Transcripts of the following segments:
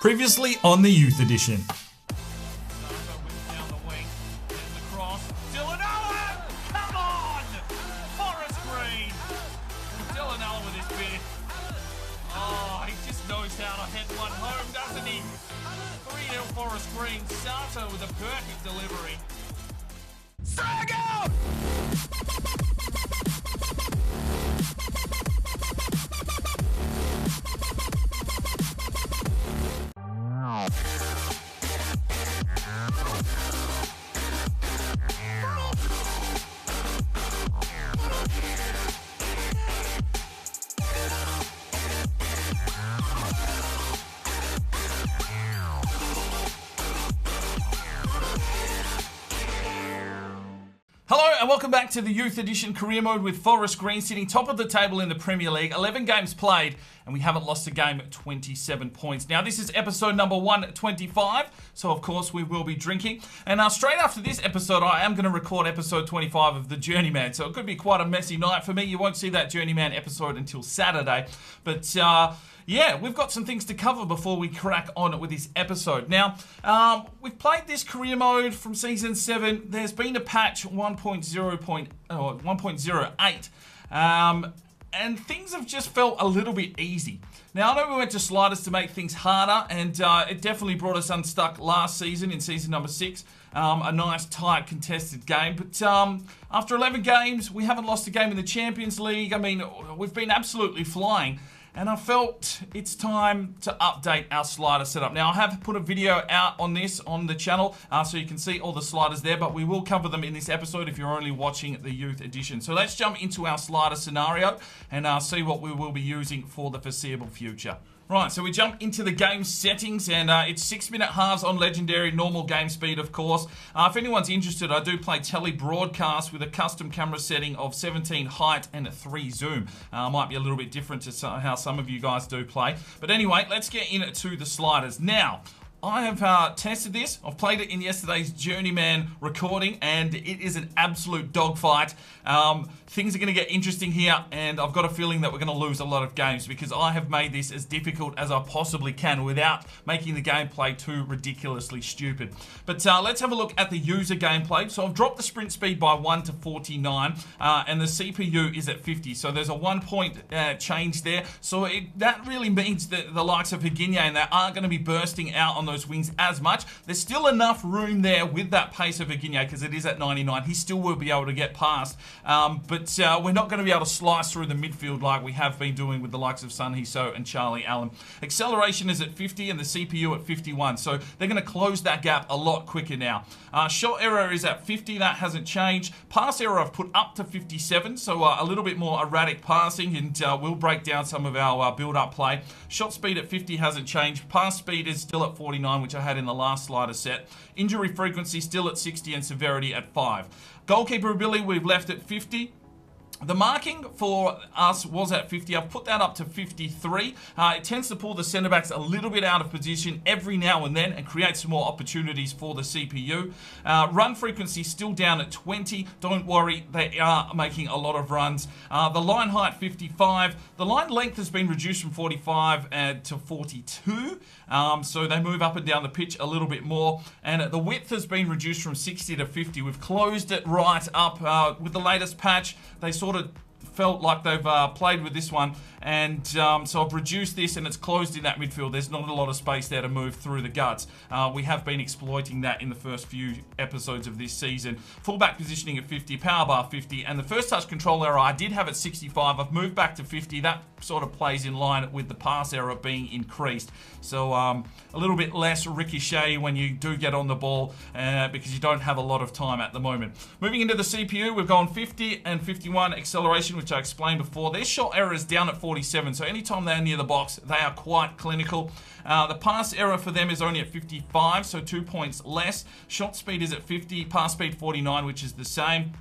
Previously on the Youth Edition. Down the wing, there's the cross. Dylan Allen! Come on! Forest Green! Dylan Allen with his bit. Oh, he just knows how to head one home, doesn't he? 3-0 Forest Green. Sato with a perfect delivery. Strike Hello and welcome back to the Youth Edition Career Mode with Forest Green sitting top of the table in the Premier League. 11 games played and we haven't lost a game at 27 points. Now this is episode number 125, so of course we will be drinking. And straight after this episode I am going to record episode 25 of the Journeyman, so it could be quite a messy night for me. You won't see that Journeyman episode until Saturday, but yeah, we've got some things to cover before we crack on with this episode. Now, we've played this career mode from Season 7. There's been a patch 1.08, and things have just felt a little bit easy. Now, I know we went to sliders to make things harder, and it definitely brought us unstuck last season in Season number 6. A nice, tight, contested game. But after 11 games, we haven't lost a game in the Champions League. I mean, we've been absolutely flying. And I felt it's time to update our slider setup. Now, I have put a video out on this on the channel, so you can see all the sliders there, but we will cover them in this episode if you're only watching the Youth Edition. So let's jump into our slider scenario and see what we will be using for the foreseeable future. Right, so we jump into the game settings, and it's 6-minute halves on Legendary, normal game speed, of course. If anyone's interested, I do play tele broadcast with a custom camera setting of 17 height and 3 zoom. Might be a little bit different to how some of you guys do play. But anyway, let's get into the sliders. Now, I have tested this. I've played it in yesterday's Journeyman recording, and it is an absolute dogfight. Things are going to get interesting here, and I've got a feeling that we're going to lose a lot of games because I have made this as difficult as I possibly can without making the gameplay too ridiculously stupid. But let's have a look at the user gameplay. So I've dropped the sprint speed by 1 to 49, and the CPU is at 50. So there's a 1 point change there. So that really means that the likes of Higinia and that aren't going to be bursting out on those wings as much. There's still enough room there with that pace of Higinia because it is at 99. He still will be able to get past, but we're not going to be able to slice through the midfield like we have been doing with the likes of Sun Hee-so and Charlie Allen. Acceleration is at 50 and the CPU at 51, so they're going to close that gap a lot quicker now. Shot error is at 50, that hasn't changed. Pass error I've put up to 57, so a little bit more erratic passing, and we'll break down some of our build-up play. Shot speed at 50 hasn't changed. Pass speed is still at 49, which I had in the last slider set. Injury frequency still at 60 and severity at 5. Goalkeeper ability we've left at 50. The marking for us was at 50. I've put that up to 53. It tends to pull the centre backs a little bit out of position every now and then and create some more opportunities for the CPU. Run frequency still down at 20. Don't worry, they are making a lot of runs. The line height 55. The line length has been reduced from 45 to 42. So they move up and down the pitch a little bit more. And the width has been reduced from 60 to 50. We've closed it right up with the latest patch. They sort of felt like they've played with this one, and so I've reduced this and it's closed in that midfield. There's not a lot of space there to move through the guts. We have been exploiting that in the first few episodes of this season. Fullback positioning at 50, power bar 50, and the first touch control error I did have at 65. I've moved back to 50. That sort of plays in line with the pass error being increased. So a little bit less ricochet when you do get on the ball because you don't have a lot of time at the moment. Moving into the CPU, we've gone 50 and 51 acceleration, which I explained before. Their shot error is down at 47, so anytime they're near the box, they are quite clinical. The pass error for them is only at 55, so 2 points less. Shot speed is at 50, pass speed 49, which is the same.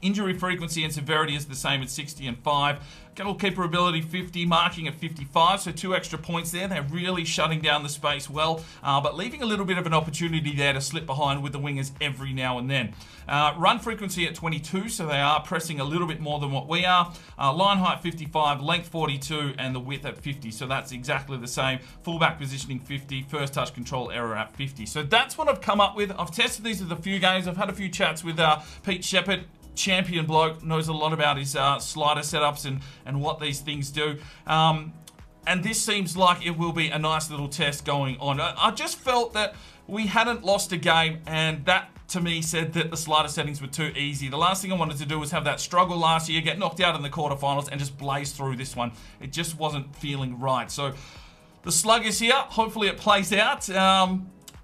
Injury frequency and severity is the same at 60 and 5. Goalkeeper ability 50, marking at 55, so 2 extra points there. They're really shutting down the space well, but leaving a little bit of an opportunity there to slip behind with the wingers every now and then. Run frequency at 22, so they are pressing a little bit more than what we are. Line height 55, length 42, and the width at 50, so that's exactly the same. Fullback positioning 50, first touch control error at 50. So that's what I've come up with. I've tested these with a few games. I've had a few chats with Pete Shepherd. Champion bloke, knows a lot about his slider setups and what these things do. And this seems like it will be a nice little test going on. I just felt that we hadn't lost a game, and that to me said that the slider settings were too easy. The last thing I wanted to do was have that struggle last year, get knocked out in the quarterfinals, and just blaze through this one. It just wasn't feeling right. So the slug is here. Hopefully it plays out.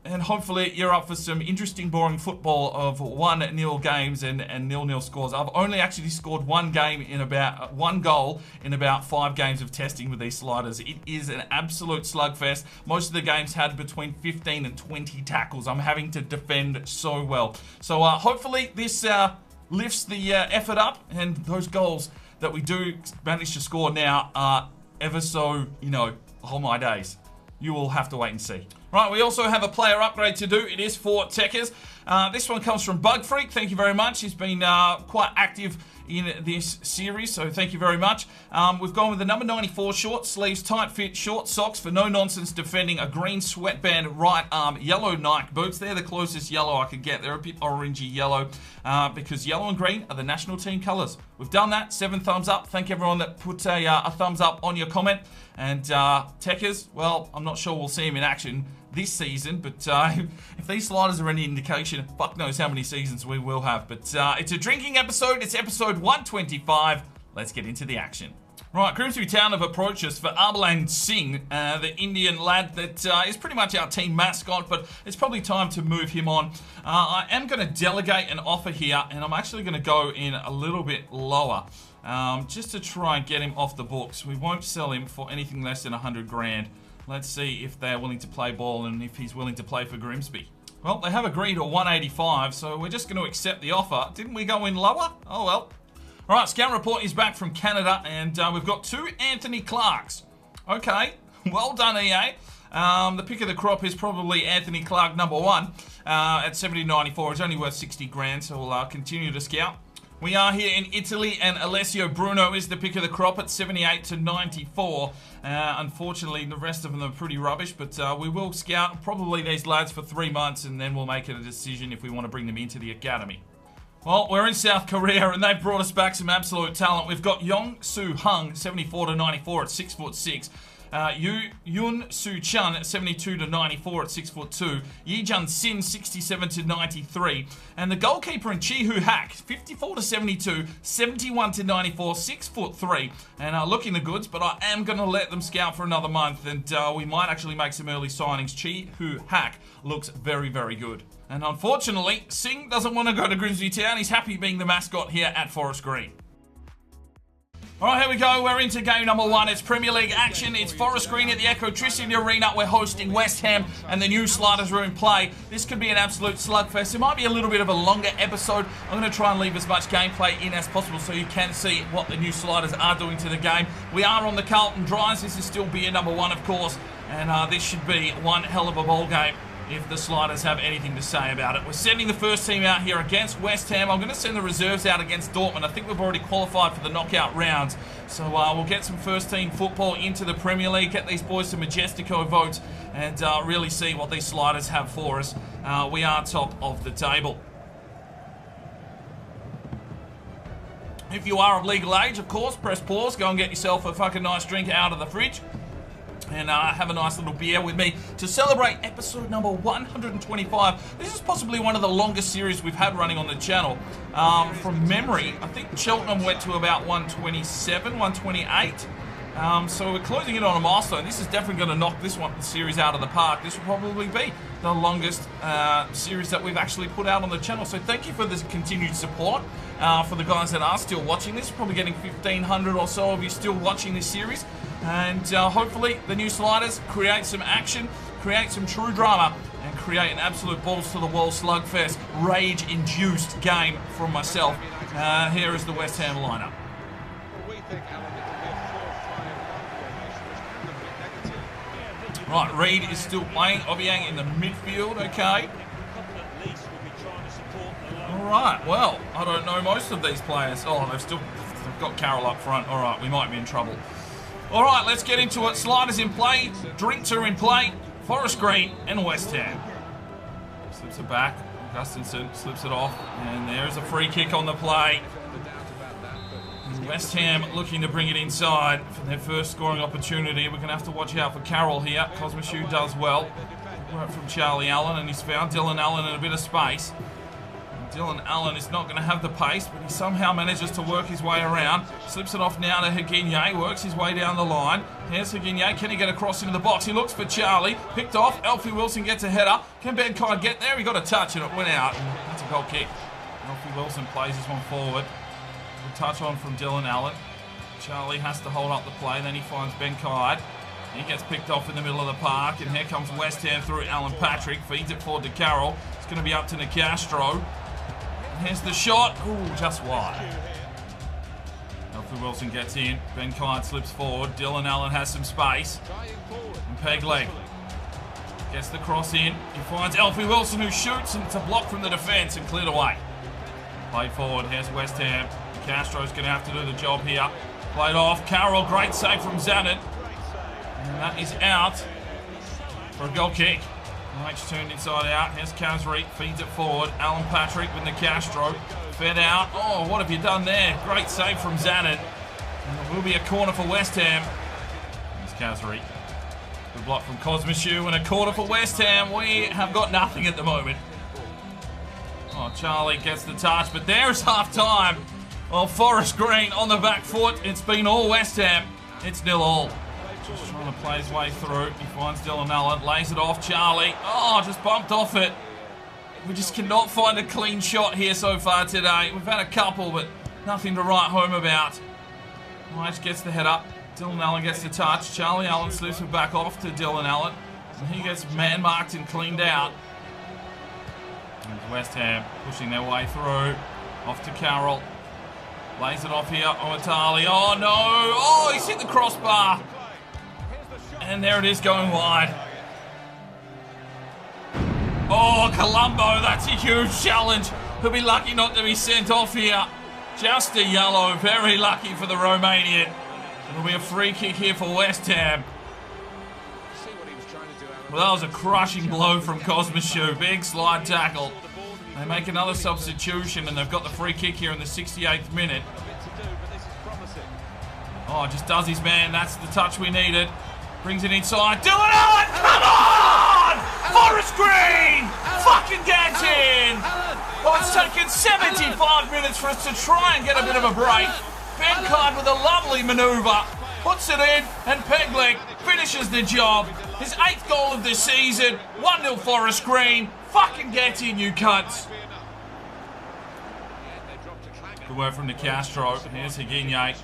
And hopefully you're up for some interesting, boring football of 1-0 games and 0-0 scores. I've only actually scored one goal in about 5 games of testing with these sliders. It is an absolute slugfest. Most of the games had between 15 and 20 tackles. I'm having to defend so well. So hopefully this lifts the effort up, and those goals that we do manage to score now are ever so, oh my days. You will have to wait and see. Right, we also have a player upgrade to do. It is for Techers. This one comes from Bug Freak. Thank you very much. He's been quite active in this series, so thank you very much. We've gone with the number 94 short sleeves, tight fit, short socks for no nonsense defending, a green sweatband right arm, yellow Nike boots. They're the closest yellow I could get. They're a bit orangey yellow because yellow and green are the national team colours. We've done that. 7 thumbs up. Thank everyone that put a thumbs up on your comment. And Techers, well, I'm not sure we'll see him in action this season, but if these sliders are any indication, fuck knows how many seasons we will have. But it's a drinking episode. It's episode 125. Let's get into the action. Right, Grimsby Town have approached us for Arbalan Singh, the Indian lad that is pretty much our team mascot, but it's probably time to move him on. I am going to delegate an offer here, and I'm actually going to go in a little bit lower, just to try and get him off the books. We won't sell him for anything less than 100 grand. Let's see if they're willing to play ball and if he's willing to play for Grimsby. Well, they have agreed to 185, so we're just going to accept the offer. Didn't we go in lower? Oh, well. All right, Scout Report is back from Canada, and we've got 2 Anthony Clarks. Okay, well done, EA. The pick of the crop is probably Anthony Clark, number 1, at 70.94. It's only worth 60 grand, so we'll continue to scout. We are here in Italy, and Alessio Bruno is the pick of the crop at 78 to 94. Unfortunately, the rest of them are pretty rubbish, but we will scout probably these lads for 3 months, and then we'll make a decision if we want to bring them into the academy. Well, we're in South Korea, and they've brought us back some absolute talent. We've got Yong Soo Hung, 74 to 94 at 6'6". Yoon Soo Chun at 72 to 94 at 6'2", Yi Jun Sin 67 to 93, and the goalkeeper in Chi Hu Hak 54 to 72, 71 to 94, 6'3", and looking the goods. But I am going to let them scout for another month, and we might actually make some early signings. Chi Hu Hak looks very, very good. And unfortunately, Singh doesn't want to go to Grimsby Town. He's happy being the mascot here at Forest Green. All right, here we go. We're into game number 1. It's Premier League action. It's Forest Green at the Ecotricity Arena. We're hosting West Ham, and the new Sliders are in play. This could be an absolute slugfest. It might be a little bit of a longer episode. I'm going to try and leave as much gameplay in as possible so you can see what the new Sliders are doing to the game. We are on the Carlton Drives. This is still beer number 1, of course, and this should be one hell of a ball game if the Sliders have anything to say about it. We're sending the first team out here against West Ham. I'm going to send the reserves out against Dortmund. I think we've already qualified for the knockout rounds. So we'll get some first team football into the Premier League, get these boys some Majestico votes, and really see what these Sliders have for us. We are top of the table. If you are of legal age, of course, press pause. Go and get yourself a fucking nice drink out of the fridge. And have a nice little beer with me to celebrate episode number 125. This is possibly one of the longest series we've had running on the channel. From memory, I think Cheltenham went to about 127, 128. So we're closing in on a milestone. This is definitely going to knock this series out of the park. This will probably be the longest series that we've actually put out on the channel. So thank you for this continued support. For the guys that are still watching this, probably getting 1,500 or so of you still watching this series. And hopefully the new Sliders create some action, create some true drama, and create an absolute balls-to-the-wall slugfest, rage-induced game from myself. Here is the West Ham lineup. Right, Reed is still playing. Obiang in the midfield, okay. Alright, well, I don't know most of these players. Oh, they've got Carroll up front. Alright, we might be in trouble. Alright, let's get into it. Sliders in play, drinks are in play, Forest Green and West Ham. Slips it back, Gustinson slips it off, and there's a free kick on the play. West Ham looking to bring it inside for their first scoring opportunity. We're going to have to watch out for Carroll here. Cosmichu does well. Work from Charlie Allen, and he's found Dylan Allen in a bit of space. And Dylan Allen is not going to have the pace, but he somehow manages to work his way around. Slips it off now to Higinye, works his way down the line. Here's Higinye. Can he get across into the box? He looks for Charlie. Picked off. Alfie Wilson gets a header. Can Ben Kai get there? He got a touch and it went out. That's a goal kick. Alfie Wilson plays this one forward. Touch on from Dylan Allen. Charlie has to hold up the play, then he finds Ben Kai. He gets picked off in the middle of the park, and here comes West Ham through Alan Patrick. Feeds it forward to Carroll. It's going to be up to Nicastro. And here's the shot. Ooh, just wide. Alfie Wilson gets in. Ben Kai slips forward. Dylan Allen has some space. And Pegleg gets the cross in. He finds Alfie Wilson, who shoots, and it's a block from the defence and cleared away. Play forward. Here's West Ham. Castro's going to have to do the job here. Played off. Carroll, great save from Zanin. And that is out for a goal kick. Mike's turned inside out. Here's Kazri, feeds it forward. Alan Patrick with the Castro. Fed out. Oh, what have you done there? Great save from Zanin. And it will be a corner for West Ham. Here's Kazri. Good block from Cosmichu and a corner for West Ham. We have got nothing at the moment. Oh, Charlie gets the touch, but there's half time. Well, Forest Green on the back foot. It's been all West Ham. It's 0-0. Just trying to play his way through. He finds Dylan Allen, lays it off. Charlie. Oh, just bumped off it. We just cannot find a clean shot here so far today. We've had a couple, but nothing to write home about. Mike gets the head up. Dylan Allen gets the touch. Charlie Allen slips it back off to Dylan Allen. And he gets man-marked and cleaned out. And West Ham pushing their way through. Off to Carroll. Lays it off here. Omatali. Oh, no. Oh, he's hit the crossbar. And there it is going wide. Oh, Colombo. That's a huge challenge. He'll be lucky not to be sent off here. Just a yellow. Very lucky for the Romanian. It'll be a free kick here for West Ham. Well, that was a crushing blow from Cosmichu. Big slide tackle. They make another substitution, and they've got the free kick here in the 68th minute. Oh, just does his man. That's the touch we needed. Brings it inside. Dylan Allen, come on! Forest Green! Fucking get in! Oh, it's taken 75 minutes for us to try and get a bit of a break. Ben Card with a lovely manoeuvre. Puts it in, and Pegleg finishes the job. His 8th goal of the season. 1-0 Forest Green. Fucking get in, you cunts. Good work from Nicastro. Here's Higinye.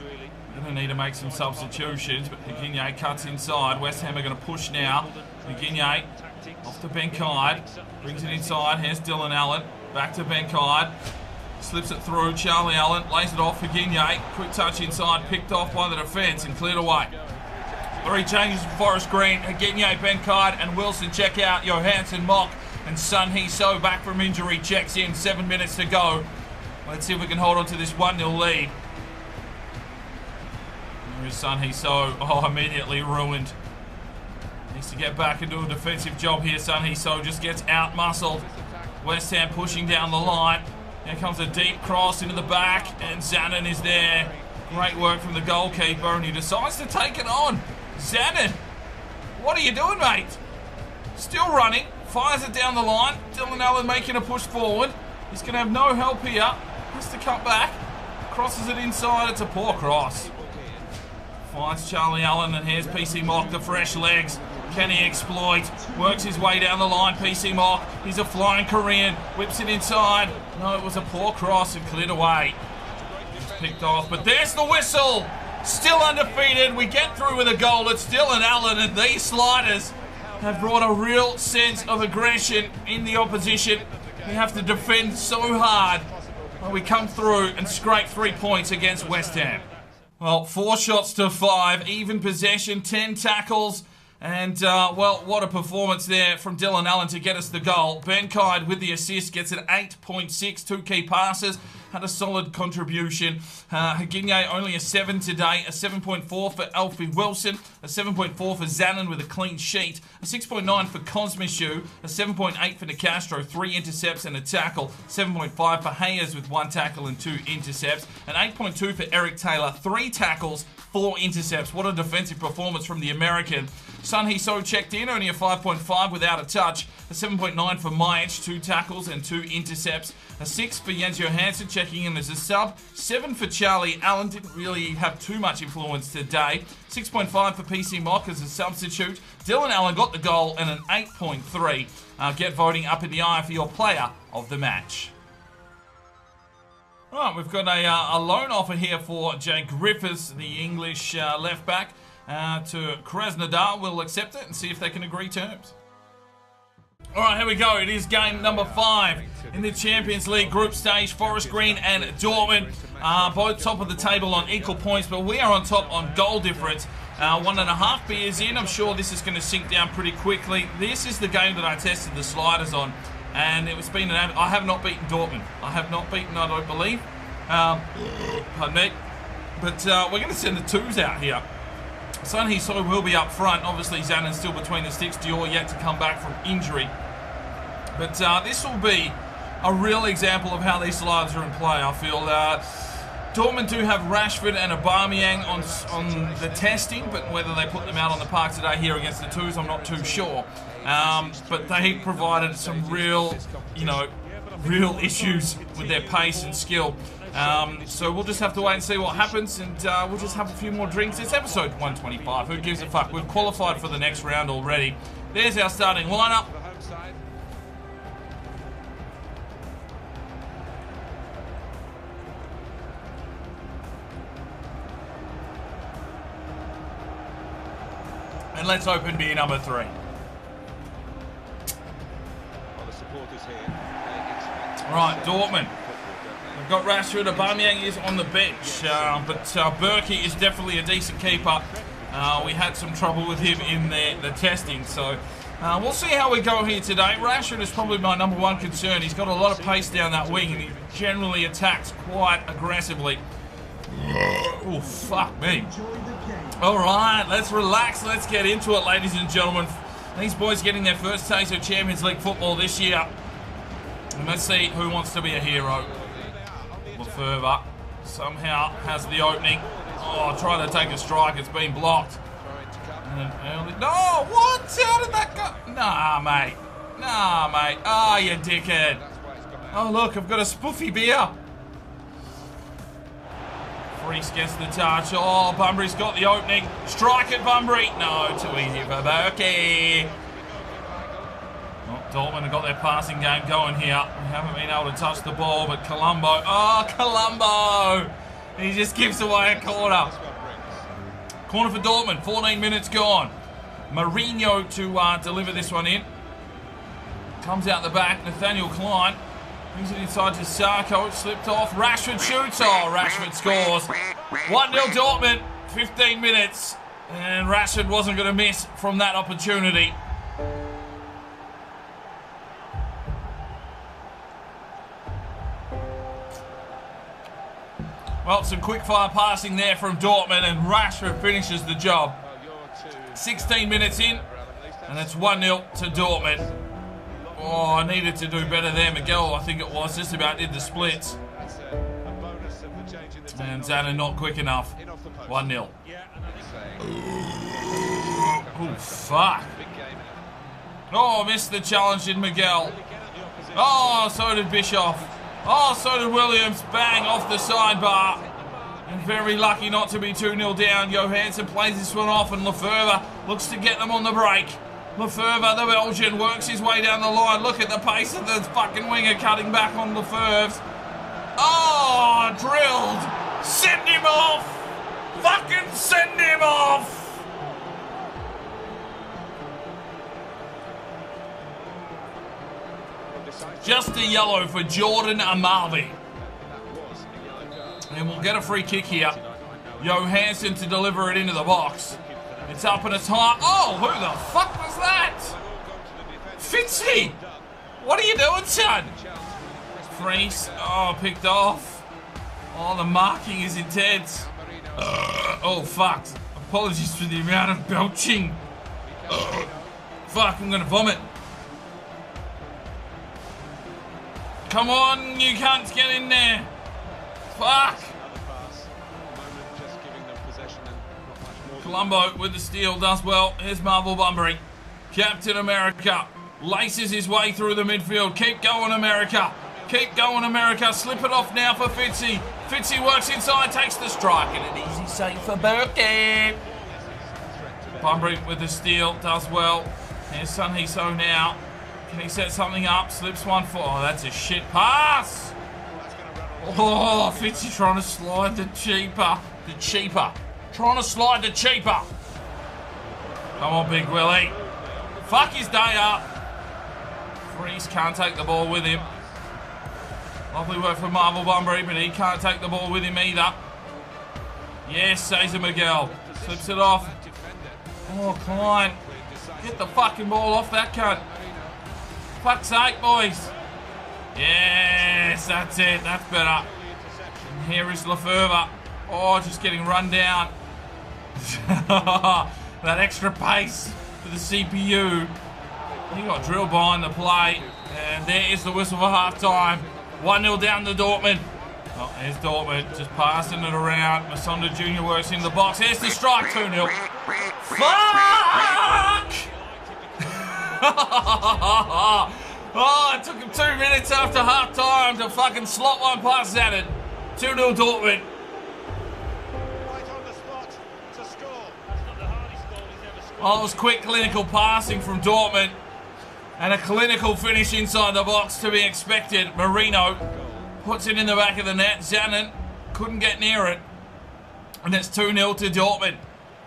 Going to need to make some substitutions, but Higinye cuts inside. West Ham are going to push now. Higinye off to Ben Kai. Brings it inside. Here's Dylan Allen. Back to Ben Kai. Slips it through. Charlie Allen lays it off. Higinye. Quick touch inside. Picked off by the defence and cleared away. 3 changes for Forest Green. Higinye, Ben Kai and Wilson check out. Johansson, Mock and Sun Hee So back from injury. Checks in. 7 minutes to go. Let's see if we can hold on to this 1-0 lead. There's Sun Hee So. Oh, immediately ruined. Needs to get back and do a defensive job here. Sun Hee So just gets out-muscled. West Ham pushing down the line. Here comes a deep cross into the back, and Zanin is there. Great work from the goalkeeper, and he decides to take it on. Zanin, what are you doing, mate? Still running, fires it down the line. Dylan Allen making a push forward. He's going to have no help here. Has to cut back. Crosses it inside. It's a poor cross. Finds Charlie Allen, and here's PC Mock, the fresh legs. Can he exploit? Works his way down the line. PC Mock, he's a flying Korean. Whips it inside. No, it was a poor cross and cleared away. It's picked off, but there's the whistle. Still undefeated. We get through with a goal. It's Dylan Allen and these Sliders have brought a real sense of aggression in the opposition. We have to defend so hard while we come through and scrape 3 points against West Ham. Well, 4 shots to 5, even possession, 10 tackles. And, well, what a performance there from Dylan Allen to get us the goal. Ben Kide with the assist gets an 8.6, 2 key passes. Had a solid contribution. Haginye only a 7 today, a 7.4 for Alfie Wilson, a 7.4 for Zanin with a clean sheet, a 6.9 for Cosmishu, a 7.8 for Nicastro, 3 intercepts and a tackle, 7.5 for Hayes with 1 tackle and 2 intercepts, an 8.2 for Eric Taylor, 3 tackles, 4 intercepts. What a defensive performance from the American. Sun Hee-So checked in, only a 5.5 without a touch. A 7.9 for Majic, 2 tackles and 2 intercepts. A 6 for Jens Johansson checking in as a sub. 7 for Charlie Allen, didn't really have too much influence today. 6.5 for PC Mock as a substitute. Dylan Allen got the goal and an 8.3. Get voting up in the eye for your player of the match. Right, we've got a loan offer here for Jake Griffiths, the English left back, to Krasnodar. We'll accept it and see if they can agree terms. All right, here we go. It is game number 5 in the Champions League group stage. Forest Green and Dortmund both top of the table on equal points, but we are on top on goal difference. 1.5 beers in. I'm sure this is going to sink down pretty quickly. This is the game that I tested the sliders on, and it's been I have not beaten Dortmund. I have not beaten, I don't believe. Pardon me. But we're going to send the 2s out here. Sun Hee-So will be up front. Obviously, Zanen's still between the sticks. Dior yet to come back from injury. But this will be a real example of how these sliders are in play, I feel. Dortmund do have Rashford and Aubameyang on the testing, but whether they put them out on the park today here against the 2s, I'm not too sure. But they provided some real, real issues with their pace and skill. So we'll just have to wait and see what happens, and we'll just have a few more drinks. It's episode 125. Who gives a fuck? We've qualified for the next round already. There's our starting lineup. And let's open beer number 3. Right, Dortmund. We've got Rashford. Aubameyang is on the bench, but Berkey is definitely a decent keeper. We had some trouble with him in the testing, so we'll see how we go here today. Rashford is probably my number 1 concern. He's got a lot of pace down that wing, and he generally attacks quite aggressively. Oh, fuck me. All right, let's relax. Let's get into it, ladies and gentlemen. These boys getting their first taste of Champions League football this year. And let's see who wants to be a hero. Lefebvre somehow has the opening. Oh, trying to take a strike. It's been blocked. And early... No, what? How did that go? Nah, mate. Nah, mate. Ah, you dickhead. Oh, look, I've got a spoofy beer. Freese gets the touch. Oh, Bunbury's got the opening. Strike it, Bunbury. No, too easy for Berkey. Well, Dortmund have got their passing game going here. We haven't been able to touch the ball, but Colombo. Oh, Colombo. He just gives away a corner. Corner for Dortmund. 14 minutes gone. Mourinho to deliver this one in. Comes out the back. Nathaniel Klein. Brings it inside to Sarko. It slipped off. Rashford shoots. Oh, Rashford scores. 1-0 Dortmund. 15 minutes. And Rashford wasn't going to miss from that opportunity. Well, some quick-fire passing there from Dortmund, and Rashford finishes the job. 16 minutes in, and it's 1-0 to Dortmund. Oh, I needed to do better there. Miguel, I think it was, just about did the splits. And Zanin not quick enough. 1-0. Oh, fuck. Oh, missed the challenge, did Miguel. Oh, so did Bischoff. Oh, so did Williams. Bang, off the sidebar. And very lucky not to be 2-0 down. Johansson plays this one off, and Lefebvre looks to get them on the break. Lefebvre, the Belgian, works his way down the line. Look at the pace of the fucking winger cutting back on Lefebvre's. Oh, drilled. Send him off. Fucking send him off. Just a yellow for Jordan Amavi. And we'll get a free kick here. Johansson to deliver it into the box. It's up and it's high. Oh, who the fuck was that? Fitzy! What are you doing, son? Freeze. Oh, picked off. Oh, the marking is intense. Oh, fuck. Apologies for the amount of belching. Fuck, I'm gonna vomit. Come on, you cunts, get in there. Fuck. Colombo with the steal does well. Here's Marvel Bunbury. Captain America laces his way through the midfield. Keep going, America. Keep going, America. Slip it off now for Fitzy. Fitzy works inside, takes the strike, and an easy save for Berkey. Bunbury with the steal does well. Here's Sun Hee-so now. Can he set something up? Slips one for... Oh, that's a shit pass. Oh, Fitzy trying to slide the cheaper. Trying to slide the cheaper. Come on, Big Willie. Fuck his day up. Freeze can't take the ball with him. Lovely work for Marvel Bunbury, but he can't take the ball with him either. Yes, Cesar Miguel. Slips it off. Oh, Klein. Get the fucking ball off that cunt. Fuck's sake, boys. Yes, that's it. That's better. And here is Lefebvre. Oh, just getting run down. That extra pace for the CPU. He got drilled behind the play. And there is the whistle for half-time. 1-0 down to Dortmund. Oh, there's Dortmund just passing it around. Masonda Jr. works in the box. Here's the strike, 2-0. Fuck! Oh, it took him 2 minutes after half-time to fucking slot one past Zanin. 2-0 Dortmund. Oh, it was quick clinical passing from Dortmund and a clinical finish inside the box to be expected. Marino puts it in the back of the net. Zanin couldn't get near it. And it's 2-0 to Dortmund.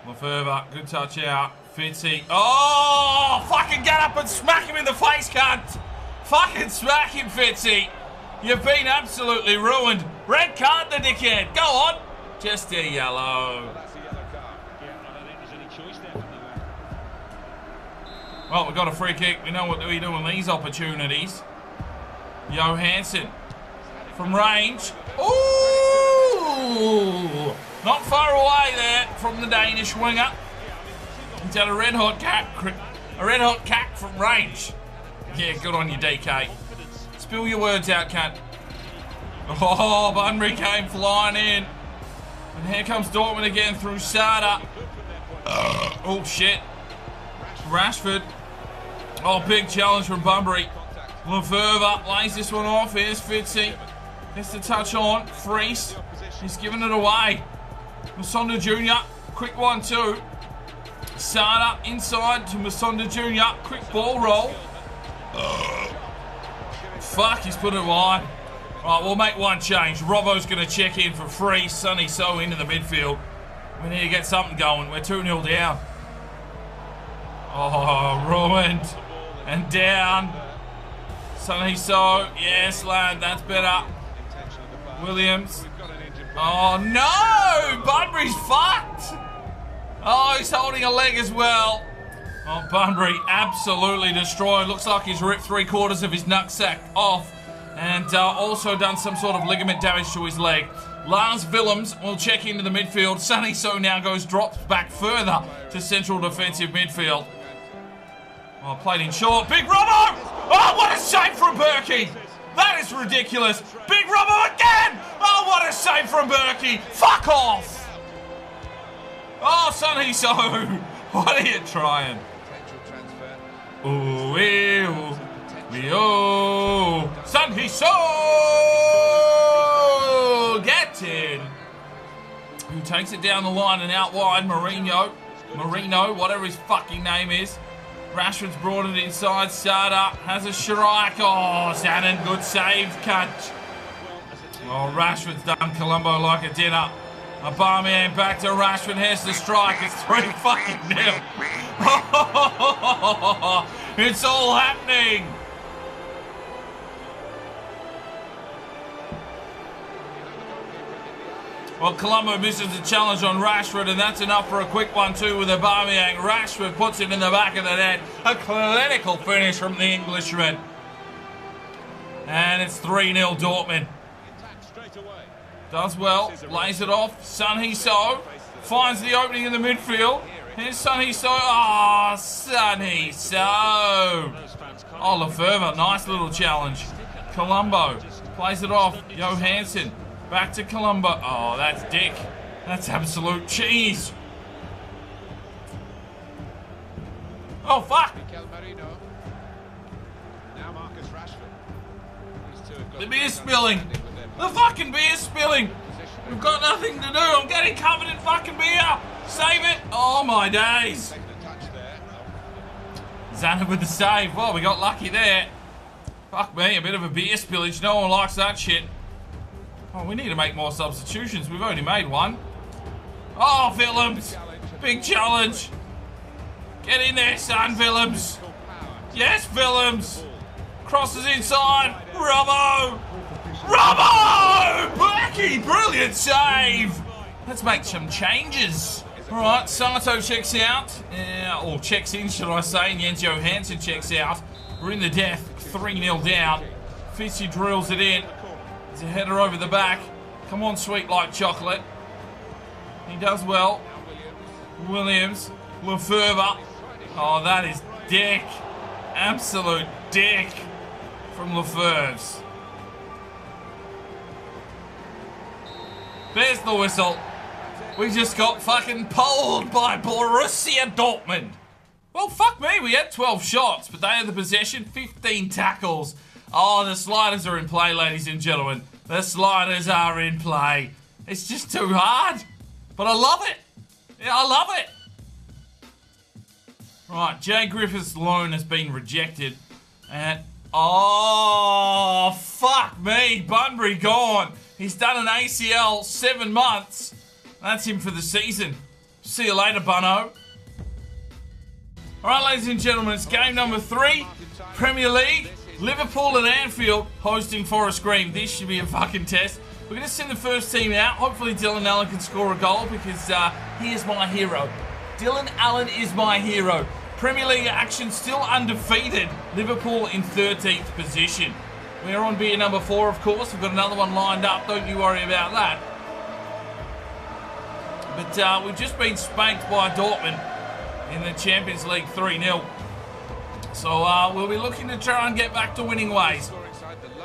Lefebvre, good touch out. Fitzy. Oh, fucking get up and smack him in the face, cunt. Fucking smack him, Fitzy. You've been absolutely ruined. Red card, the dickhead. Go on. Just a yellow. Well, we've got a free kick. We know what we do in these opportunities. Johansson from range. Ooh! Not far away there from the Danish winger. He's had a red hot cack from range. Yeah, good on you, DK. Spill your words out, cunt. Oh, Bunbury came flying in. And here comes Dortmund again through Sada. Oh, shit. Rashford. Oh, big challenge from Bunbury. Lefebvre lays this one off. Here's Fitzy. Gets the touch on. Freeze. He's giving it away. Masonda Jr. Quick 1-2. Sada inside to Masonda Jr. Quick ball roll. Fuck, he's put it wide. Right, we'll make one change. Robbo's going to check in for free. Sonny So into the midfield. We need to get something going. We're 2-0 down. Oh, ruined. And down. Sonny So. Yes, lad, that's better. Williams. Oh, no! Bunbury's fucked! Oh, he's holding a leg as well. Oh, Bunbury absolutely destroyed. Looks like he's ripped 3/4 of his nutsack off. And also done some sort of ligament damage to his leg. Lars Willems will check into the midfield. Sonny So now drops back further to central defensive midfield. Oh, played in short. Big Robbo! Oh, what a save from Berkey! That is ridiculous. Big Robbo again! Oh, what a save from Berkey! Fuck off! Oh, Sonny So, what are you trying? Ooh, ooh, ooh, Sonny So! Get in! Who takes it down the line and out wide? Marino, whatever his fucking name is. Rashford's brought it inside. Sada has a strike. Oh, Zanin, good save, cunt. Oh, Rashford's done Colombo like a dinner. Aubameyang back to Rashford. Here's the strike. It's 3-0. It's all happening. Well, Colombo misses the challenge on Rashford, and that's enough for a quick 1-2 with Aubameyang. Rashford puts it in the back of the net. A clinical finish from the Englishman. And it's 3-0 Dortmund. Does well, lays it off. Son Heung-so finds the opening in the midfield. Here's Son Heung-so. Oh, Son Heung-so. Oh, Lefebvre, nice little challenge. Colombo plays it off. Johansson back to Colombo. Oh, that's dick. That's absolute cheese. Oh, fuck. The beer's spilling. The fucking beer's spilling. We've got nothing to do. I'm getting covered in fucking beer. Save it. Oh, my days. Zander with the save. Well, we got lucky there. Fuck me, a bit of a beer spillage. No one likes that shit. Oh, we need to make more substitutions. We've only made one. Oh, Willems. Big challenge. Get in there, son, Willems. Yes, Willems. Crosses inside. Robbo. Robbo! Blacky, brilliant save. Let's make some changes. All right, Sato checks out. Or checks in, should I say. And Jens Johansson checks out. We're in the death. 3-0 down. Fitzy drills it in. It's a header over the back. Come on, sweet like chocolate. He does well. Williams. Lefebvre. Oh, that is dick. Absolute dick from Lefebvre's. There's the whistle. We just got fucking pulled by Borussia Dortmund. Well, fuck me, we had 12 shots, but they had the possession, 15 tackles. Oh, the sliders are in play, ladies and gentlemen. The sliders are in play. It's just too hard, but I love it. Yeah, I love it. Right, Jay Griffith's loan has been rejected. And, oh, fuck me, Bunbury gone. He's done an ACL 7 months. That's him for the season. See you later, Bunno. All right, ladies and gentlemen, it's game number 3, Premier League. Liverpool at Anfield hosting Forest Green. This should be a fucking test. We're going to send the first team out. Hopefully Dylan Allen can score a goal because he is my hero. Dylan Allen is my hero. Premier League action still undefeated. Liverpool in 13th position. We're on beer number 4, of course. We've got another one lined up. Don't you worry about that. But we've just been spanked by Dortmund in the Champions League 3-0. So we'll be looking to try and get back to winning ways.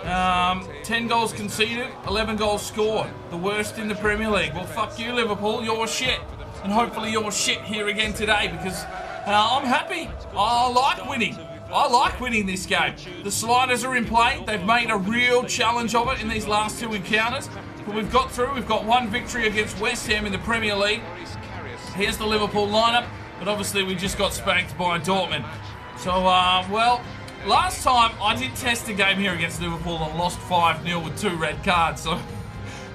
10 goals conceded, 11 goals scored. The worst in the Premier League. Well, fuck you, Liverpool. You're shit. And hopefully you're shit here again today because I'm happy. I like winning. I like winning this game. The sliders are in play. They've made a real challenge of it in these last 2 encounters. But we've got through. We've got 1 victory against West Ham in the Premier League. Here's the Liverpool lineup. But obviously we just got spanked by Dortmund. So, well, last time I did test a game here against Liverpool and lost 5-0 with 2 red cards. So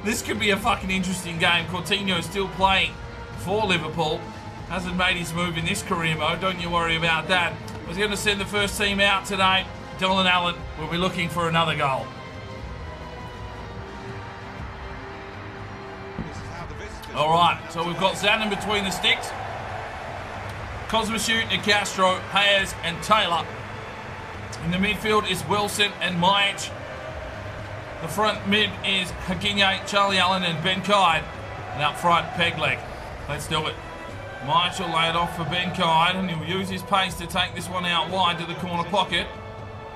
this could be a fucking interesting game. Coutinho is still playing for Liverpool. Hasn't made his move in this career mode. Don't you worry about that. I was going to send the first team out today. Dylan Allen will be looking for another goal. All right, so we've got Zander between the sticks. Cosmashute, Nicastro, Hayes and Taylor. In the midfield is Wilson and Majic. The front mid is Haginye, Charlie Allen and Ben Kide. And up front, Pegleg. Let's do it. Majic will lay it off for Ben Kide and he'll use his pace to take this one out wide to the corner pocket.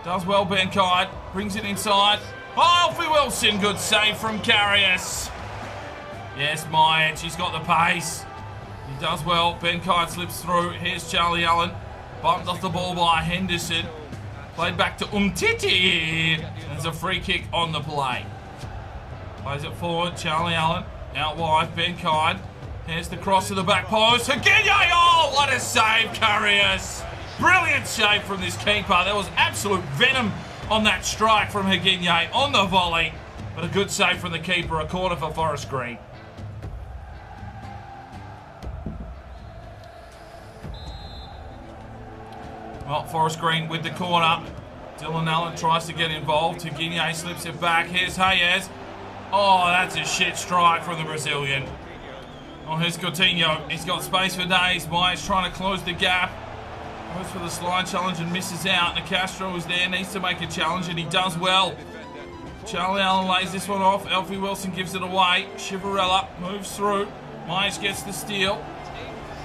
Does well, Ben Kide. Brings it inside. Oh, Alfie Wilson. Good save from Karius. Yes, Majic. He's got the pace. He does well. Ben Kite slips through. Here's Charlie Allen. Bumped off the ball by Henderson. Played back to Umtiti. There's a free kick on the play. Plays it forward. Charlie Allen. Out wide. Ben Kite. Here's the cross to the back post. Haginye! Oh, what a save, Karius. Brilliant save from this keeper. There was absolute venom on that strike from Haginye on the volley. But a good save from the keeper. A corner for Forest Green. Well, Forest Green with the corner. Dylan Allen tries to get involved. Haginye slips it back. Here's Hayes. Oh, that's a shit strike from the Brazilian. Oh, here's Coutinho. He's got space for days. Myers trying to close the gap. Goes for the slide challenge and misses out. Nicastro is there, needs to make a challenge, and he does well. Charlie Allen lays this one off. Alfie Wilson gives it away. Chivarella moves through. Myers gets the steal.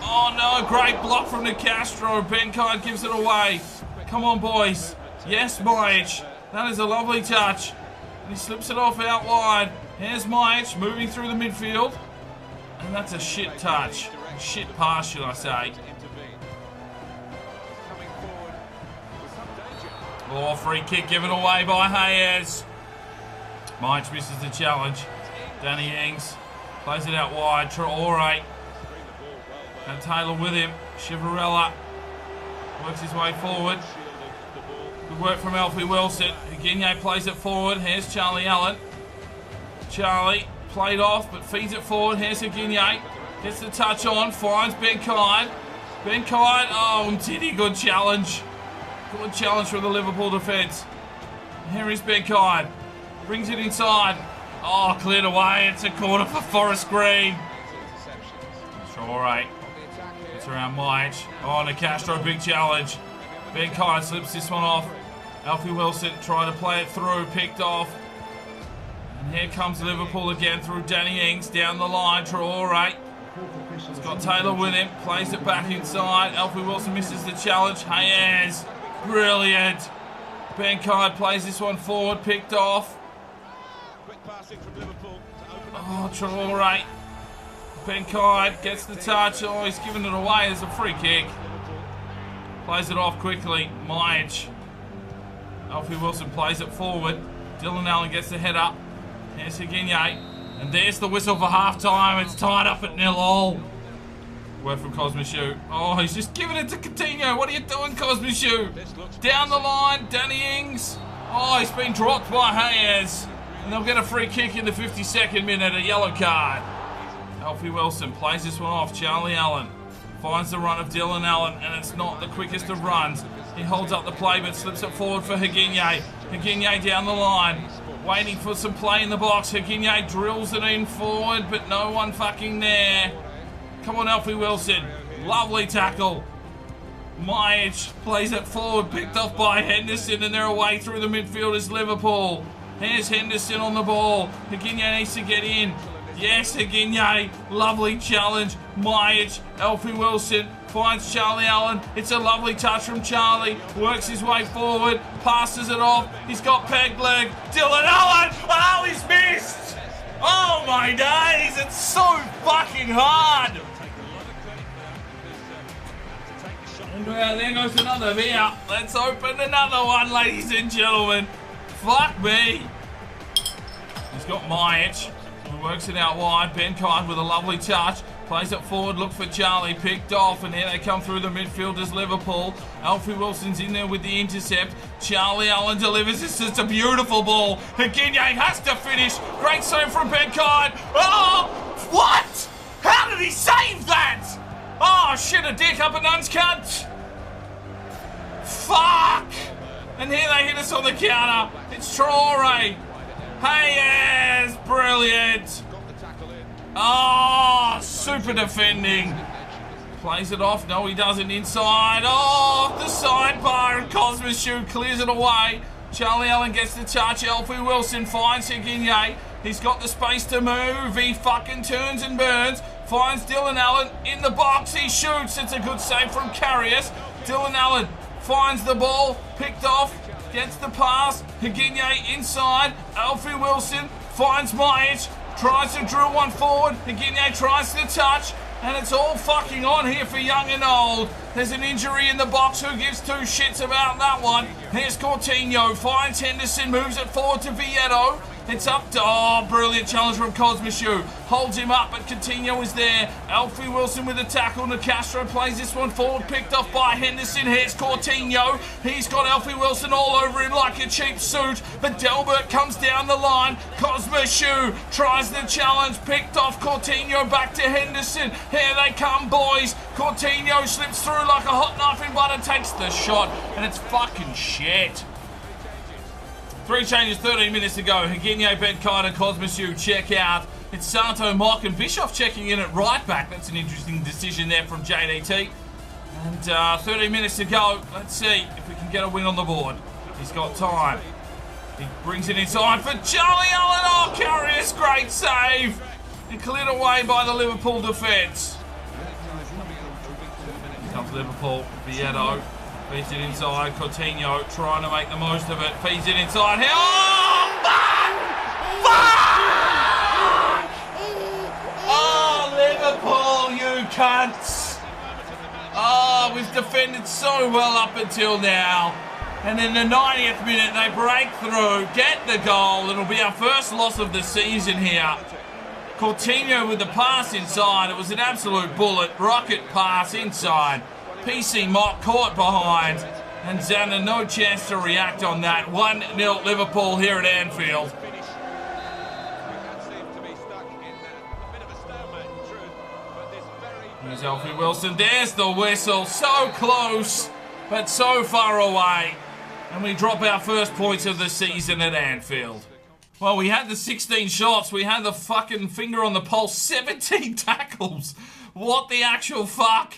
Oh no, great block from Nicastro. Benkide gives it away. Come on, boys. Yes, Myers. That is a lovely touch. And he slips it off out wide. Here's Myers moving through the midfield. And that's a shit touch. Shit pass, should I say. Oh, free kick given away by Hayes. Myers misses the challenge. Danny Ings plays it out wide. Traore. And Taylor with him. Chivarella works his way forward. Good work from Alfie Wilson. Higuiñe plays it forward. Here's Charlie Allen. Charlie played off but feeds it forward. Here's Higuiñe. Gets the touch on. Finds Benkide. Benkide. Oh, Umtiti, good challenge. Good challenge from the Liverpool defence. Here is Benkide. Brings it inside. Oh, cleared away. It's a corner for Forest Green. Traore. It's around Myers. Oh, Nicastro, big challenge. Benkide slips this one off. Alfie Wilson trying to play it through. Picked off. And here comes Liverpool again through Danny Ings. Down the line. Traore. He's got Taylor with him. Plays it back inside. Alfie Wilson misses the challenge. Hayes. Brilliant. Benkide plays this one forward. Picked off. Oh, Traore. Benkide gets the touch. Oh, he's giving it away as a free kick. Plays it off quickly. Myers. Alfie Wilson plays it forward. Dylan Allen gets the head up. Here's Higuiñe. And there's the whistle for half-time. It's tied up at 0-0. Word from Cosmichu. Oh, he's just giving it to Coutinho. What are you doing, Cosmichu? Down the line, Danny Ings. Oh, he's been dropped by Hayes. And they'll get a free kick in the 52nd minute, a yellow card. Alfie Wilson plays this one off. Charlie Allen finds the run of Dylan Allen, and it's not the quickest of runs. He holds up the play, but slips it forward for Higuiñe. Higuiñe down the line, waiting for some play in the box. Higuiñe drills it in forward, but no one fucking there. Come on, Alfie Wilson. Lovely tackle. Myers plays it forward, picked off by Henderson, and they're away through the midfield is Liverpool. Here's Henderson on the ball. Higuiñe needs to get in. Yes, Higuiñe. Lovely challenge. Myers, Alfie Wilson finds Charlie Allen. It's a lovely touch from Charlie. Works his way forward. Passes it off. He's got peg leg. Dylan Allen. Oh, he's missed. Oh, my days. It's so fucking hard. Well, there goes another beer. Let's open another one, ladies and gentlemen. Fuck me. He's got Myers. He works it out wide. Benkide with a lovely touch. Plays it forward. Look for Charlie. Picked off. And here they come through the midfield as Liverpool. Alfie Wilson's in there with the intercept. Charlie Allen delivers. This is a beautiful ball. Higuiñe has to finish. Great save from Benkide. Oh! What? How did he save that? Oh, shit, a dick up a nun's cunt. Fuck! And here they hit us on the counter. It's Traore. Hayes, brilliant. Oh, super defending. Plays it off. No, he doesn't. Inside. Oh, off the sidebar. And Cosmichu clears it away. Charlie Allen gets the touch. Alfie Wilson finds Higuiñe. He's got the space to move. He fucking turns and burns. Finds Dylan Allen in the box. He shoots. It's a good save from Karius. Dylan Allen finds the ball. Picked off. Gets the pass. Higuiñe inside. Alfie Wilson finds Myers. Tries to drill one forward. Higuiñe tries to touch. And it's all fucking on here for young and old. There's an injury in the box. Who gives two shits about that one? Here's Coutinho. Finds Henderson. Moves it forward to Vieto. It's up to... Oh, brilliant challenge from Cosmichu. Holds him up, but Coutinho is there. Alfie Wilson with a tackle. Nicastro plays this one forward. Picked off by Henderson. Here's Coutinho. He's got Alfie Wilson all over him like a cheap suit. But Delbert comes down the line. Cosmichu tries the challenge. Picked off Coutinho. Back to Henderson. Here they come, boys. Coutinho slips through like a hot knife in butter. Takes the shot. And it's fucking shit. Three changes, 13 minutes to go. Higinye, Bedkine and Cosmosiu check out. It's Santo, Mock and Bischoff checking in at right back. That's an interesting decision there from JDT. And 13 minutes to go. Let's see if we can get a win on the board. He's got time. He brings it inside for Charlie Allen. Oh, Curious, great save. And cleared away by the Liverpool defence. Here comes Liverpool. Vieto feeds it inside. Coutinho trying to make the most of it. Feeds it inside. Oh, fuck! Fuck! Oh, Liverpool, you cunts. Oh, we've defended so well up until now. And in the 90th minute, they break through, get the goal. It'll be our first loss of the season here. Coutinho with the pass inside. It was an absolute bullet. Rocket pass inside. PC Mock caught behind. And Xana, no chance to react on that. 1-0 Liverpool here at Anfield. Here's Alfie Wilson. There's the whistle. So close, but so far away. And we drop our first points of the season at Anfield. Well, we had the 16 shots. We had the fucking finger on the pulse. 17 tackles. What the actual fuck?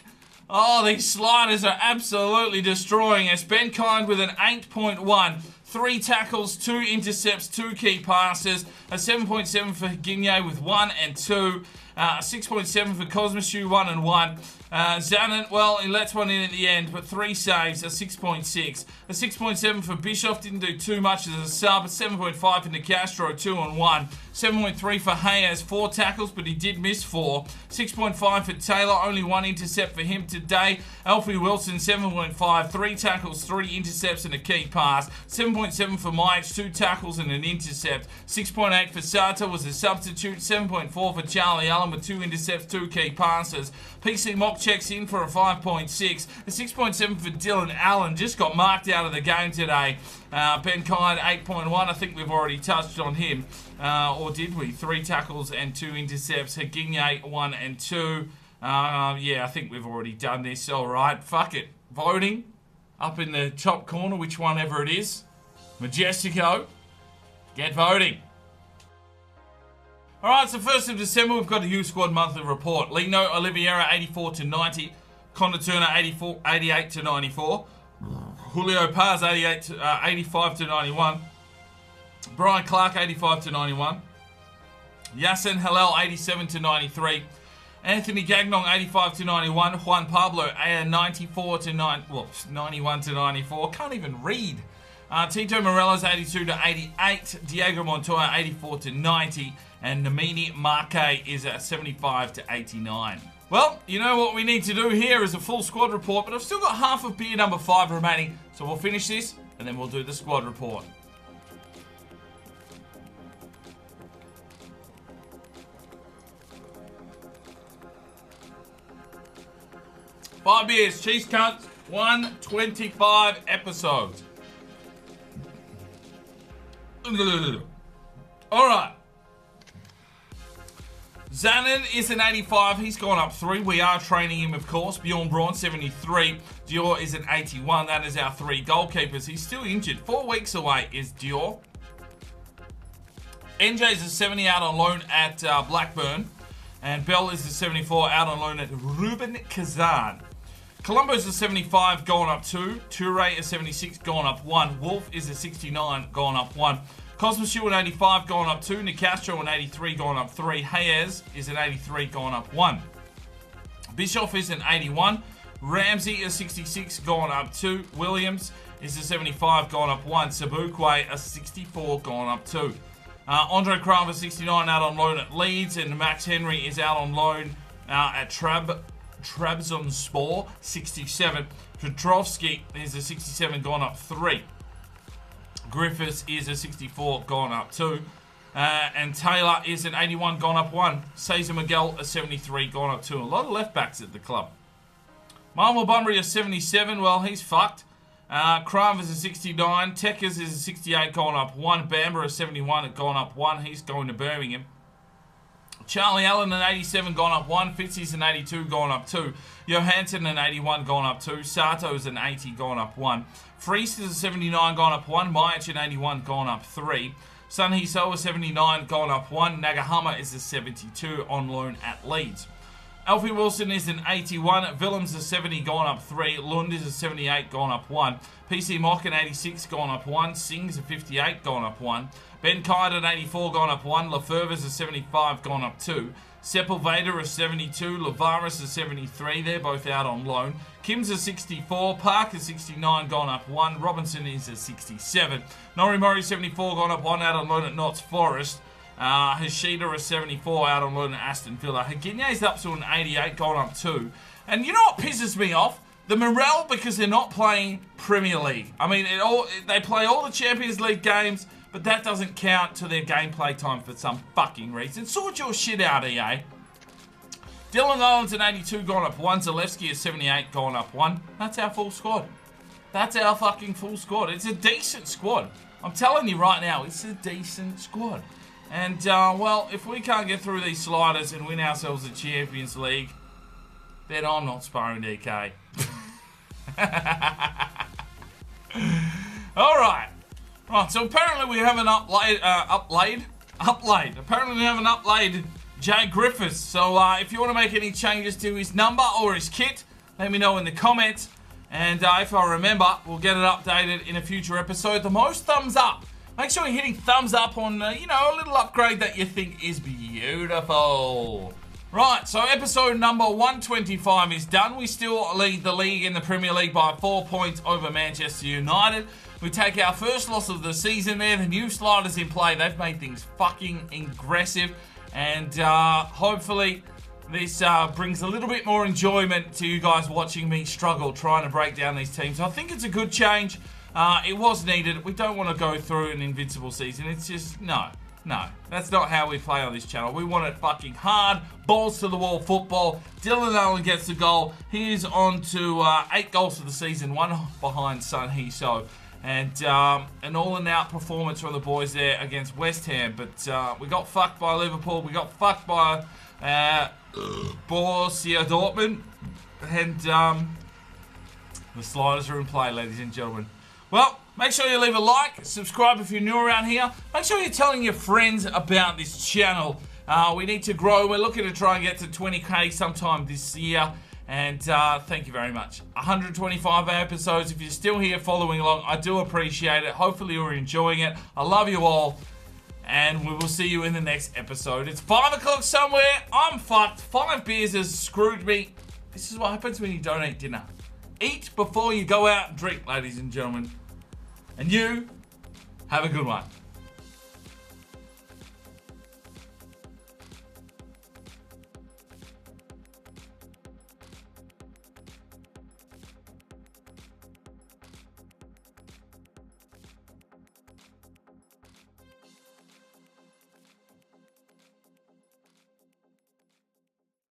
Oh, these sliders are absolutely destroying us. Benkind with an 8.1. 3 tackles, 2 intercepts, 2 key passes. A 7.7 for Higinye with 1 and 2. 6.7 for Cosmosiu, 1 and 1. Zanin, well, he lets one in at the end, but 3 saves, a 6.6. A 6.7 for Bischoff, didn't do too much as a sub. A 7.5 for Nicastro, 2 and 1. 7.3 for Hayes, 4 tackles, but he did miss 4. 6.5 for Taylor, only 1 intercept for him today. Alfie Wilson, 7.5, 3 tackles, 3 intercepts and a key pass. 7.7 for Mike, 2 tackles and an intercept. 6.8 for Sato was a substitute. 7.4 for Charlie Allen with 2 intercepts, 2 key passes. PC Mock checks in for a 5.6. A 6.7 for Dylan Allen, just got marked out of the game today. Ben Kine, 8.1. I think we've already touched on him. Or did we? 3 tackles and 2 intercepts. Higinye, 1 and 2. Yeah, I think we've already done this. All right, fuck it. Voting up in the top corner, which one ever it is. Majestico, get voting. All right, so 1st of December, we've got a U Squad monthly report. Lino Oliveira, 84 to 90. Connor Turner, 88 to 94. Julio Paz, 85 to 91. Brian Clark, 85 to 91. Yasin Halal, 87 to 93. Anthony Gagnon, 85 to 91. Juan Pablo, 91 to 94. Can't even read. Tito Morelos, 82 to 88. Diego Montoya, 84 to 90. And Namini Marque is at 75 to 89. Well, you know what we need to do here is a full squad report, but I've still got half of beer number 5 remaining. So we'll finish this, and then we'll do the squad report. Five beers, cheese cunts, 125 episodes. All right. Zanin is an 85. He's gone up 3. We are training him, of course. Bjorn Braun, 73. Dior is an 81. That is our 3 goalkeepers. He's still injured. 4 weeks away is Dior. NJ is a 70 out on loan at Blackburn. And Bell is a 74 out on loan at Ruben Kazan. Colombo's a 75, going up 2. Toure is 76, going up 1. Wolf is a 69, going up 1. Cosmosiu an 85, going up 2. Nicastro an 83, going up 3. Hayes is an 83, going up 1. Bischoff is an 81. Ramsey is 66, going up 2. Williams is a 75, going up 1. Sabukwe a 64, going up 2. Andre Kramer 69 out on loan at Leeds, and Max Henry is out on loan at Trabzonspor, 67. Petrovsky is a 67, gone up 3. Griffiths is a 64, gone up 2. And Taylor is an 81, gone up 1. Cesar Miguel, a 73, gone up 2. A lot of left backs at the club. Marvel Bunbury, a 77, well, he's fucked. Kramer is a 69. Tekers is a 68, gone up 1. Bamber, a 71, gone up 1. He's going to Birmingham. Charlie Allen an 87 gone up 1. Fitzy's an 82 gone up 2. Johansson an 81 gone up 2. Sato's an 80 gone up 1. Freese is a 79 gone up 1. Majic an 81 gone up 3. Sun Hee-so a 79 gone up 1. Nagahama is a 72 on loan at Leeds. Alfie Wilson is an 81. Willems a 70 gone up 3. Lund is a 78 gone up 1. PC Mock an 86 gone up 1. Sing's a 58 gone up 1. Ben Kite an 84 gone up 1. Lefebvre's a 75 gone up 2. Sepulveda a 72. Lavaris a 73. They're both out on loan. Kim's a 64. Parker 69 gone up 1. Robinson is a 67. Norimori 74 gone up 1 out on loan at Notts Forest. Hashida a 74 out on loan at Aston Villa. Haginye's up to an 88 gone up 2. And you know what pisses me off? The morale because they're not playing Premier League. I mean, they play all the Champions League games, but that doesn't count to their gameplay time for some fucking reason. Sort your shit out, EA. Dylan Owens an 82 gone up 1. Zalewski a 78 gone up 1. That's our full squad. That's our fucking full squad. It's a decent squad. I'm telling you right now, it's a decent squad. And, well, if we can't get through these sliders and win ourselves the Champions League, then I'm not sparring DK. Alright. Right, so apparently we have an uplaid. Apparently we have an uplaid Jay Griffiths. So if you want to make any changes to his number or his kit, let me know in the comments. And if I remember, we'll get it updated in a future episode. The most thumbs up. Make sure you're hitting thumbs up on, a little upgrade that you think is beautiful. Right, so episode number 125 is done. We still lead the league in the Premier League by 4 points over Manchester United. We take our first loss of the season there. The new sliders in play. They've made things fucking aggressive. And hopefully this brings a little bit more enjoyment to you guys watching me struggle trying to break down these teams. I think it's a good change. It was needed. We don't want to go through an invincible season. It's just, no. That's not how we play on this channel. We want it fucking hard, balls to the wall football. Dylan Allen gets the goal. He is on to 8 goals for the season, 1 behind Sun Hee-so. And an all-and-out performance from the boys there against West Ham. But we got fucked by Liverpool. We got fucked by Borussia Dortmund. And the sliders are in play, ladies and gentlemen. Well, make sure you leave a like, subscribe if you're new around here. Make sure you're telling your friends about this channel. We need to grow. We're looking to try and get to 20k sometime this year. And thank you very much. 125 episodes. If you're still here following along, I do appreciate it. Hopefully you're enjoying it. I love you all. And we will see you in the next episode. It's 5 o'clock somewhere. I'm fucked. 5 beers has screwed me. This is what happens when you don't eat dinner. Eat before you go out and drink, ladies and gentlemen. And you, have a good one.